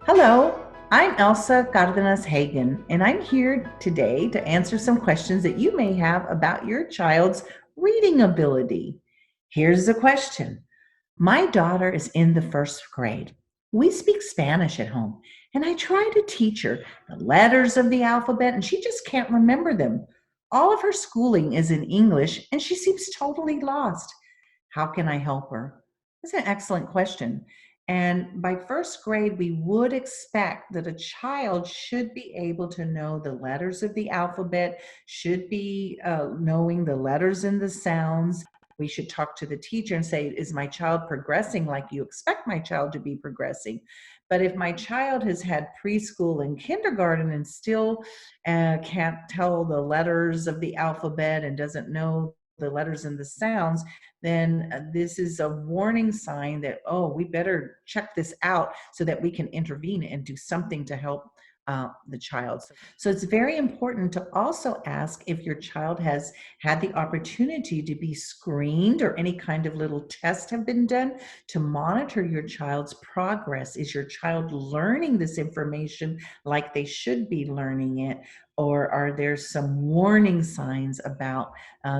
Hello, I'm Elsa Cárdenas-Hagan, and I'm here today to answer some questions that you may have about your child's reading ability. Here's the question. My daughter is in the first grade. We speak Spanish at home, and I try to teach her the letters of the alphabet, and she just can't remember them. All of her schooling is in English, and she seems totally lost. How can I help her? That's an excellent question. And by first grade, we would expect that a child should be able to know the letters of the alphabet, should be knowing the letters and the sounds. We should talk to the teacher and say, is my child progressing like you expect my child to be progressing? But if my child has had preschool and kindergarten and still can't tell the letters of the alphabet and doesn't know the letters and the sounds, then this is a warning sign that, oh, we better check this out so that we can intervene and do something to help the child. So it's very important to also ask if your child has had the opportunity to be screened or any kind of little test have been done to monitor your child's progress. Is your child learning this information like they should be learning it? Or are there some warning signs about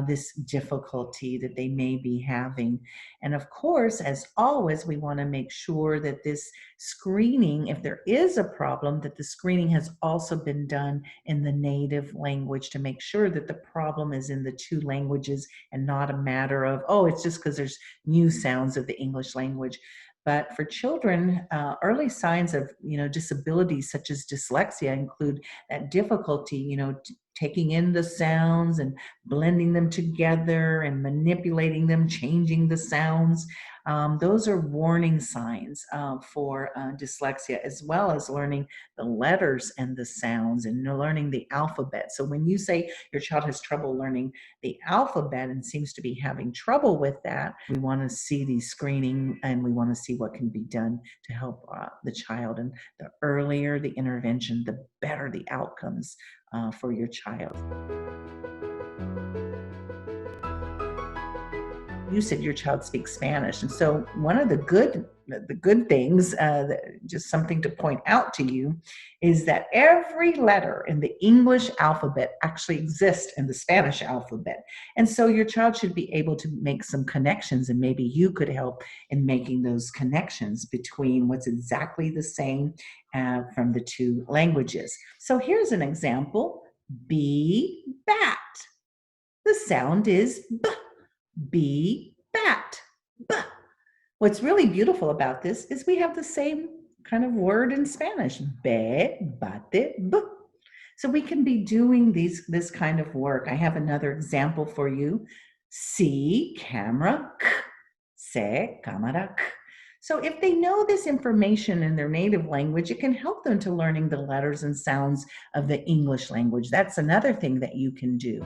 this difficulty that they may be having? And of course, as always, we want to make sure that this screening, if there is a problem, that the screening has also been done in the native language to make sure that the problem is in the two languages and not a matter of, oh, it's just because there's new sounds of the English language. But for children, early signs of disabilities such as dyslexia include that difficulty, taking in the sounds and blending them together and manipulating them, changing the sounds. Those are warning signs for dyslexia, as well as learning the letters and the sounds and learning the alphabet. So when you say your child has trouble learning the alphabet and seems to be having trouble with that, we want to see the screening and we want to see what can be done to help the child. And the earlier the intervention, the better the outcomes for your child. You said your child speaks Spanish, and so one of the good things, just something to point out to you, is that every letter in the English alphabet actually exists in the Spanish alphabet, and so your child should be able to make some connections, and maybe you could help in making those connections between what's exactly the same from the two languages. So here's an example: B bat. The sound is B. B, bat, B. What's really beautiful about this is we have the same kind of word in Spanish, be, bate, b. So we can be doing this kind of work. I have another example for you. C, camera, k, se, cámara, k. So if they know this information in their native language, it can help them to learning the letters and sounds of the English language. That's another thing that you can do.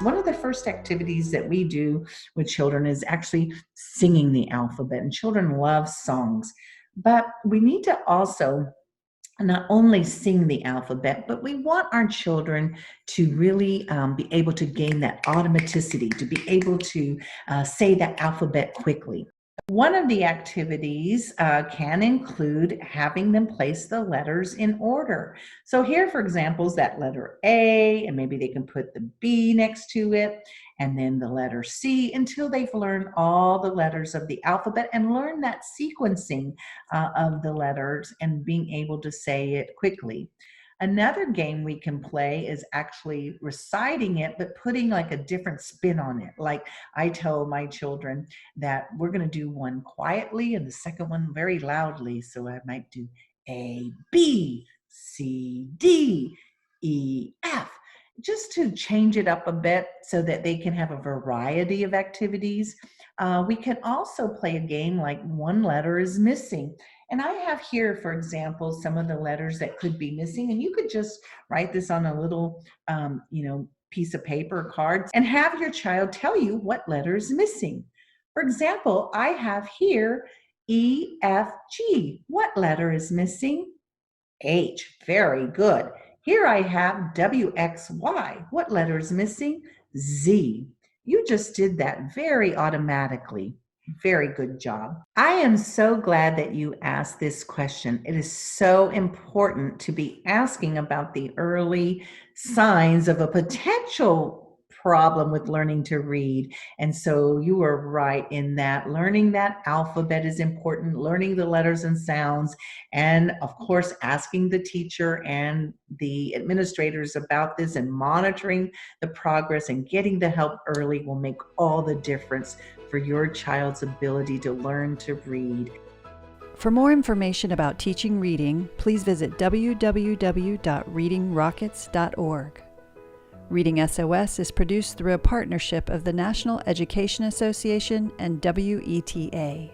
One of the first activities that we do with children is actually singing the alphabet, and children love songs. But we need to also not only sing the alphabet, but we want our children to really be able to gain that automaticity, to be able to say that alphabet quickly. One of the activities can include having them place the letters in order. So here, for example, is that letter A, and maybe they can put the B next to it, and then the letter C, until they've learned all the letters of the alphabet and learn that sequencing of the letters and being able to say it quickly. Another game we can play is actually reciting it, but putting like a different spin on it. Like I tell my children that we're going to do one quietly and the second one very loudly. So I might do A, B, C, D, E, F, just to change it up a bit so that they can have a variety of activities. We can also play a game like one letter is missing. And I have here, for example, some of the letters that could be missing. And you could just write this on a little, piece of paper or card and have your child tell you what letter is missing. For example, I have here E, F, G. What letter is missing? H. Very good. Here I have W, X, Y. What letter is missing? Z. You just did that very automatically. Very good job. I am so glad that you asked this question. It is so important to be asking about the early signs of a potential problem with learning to read. And so you are right in that learning that alphabet is important, learning the letters and sounds, and of course, asking the teacher and the administrators about this and monitoring the progress and getting the help early will make all the difference for your child's ability to learn to read. For more information about teaching reading, please visit www.readingrockets.org. Reading SOS is produced through a partnership of the National Education Association and WETA.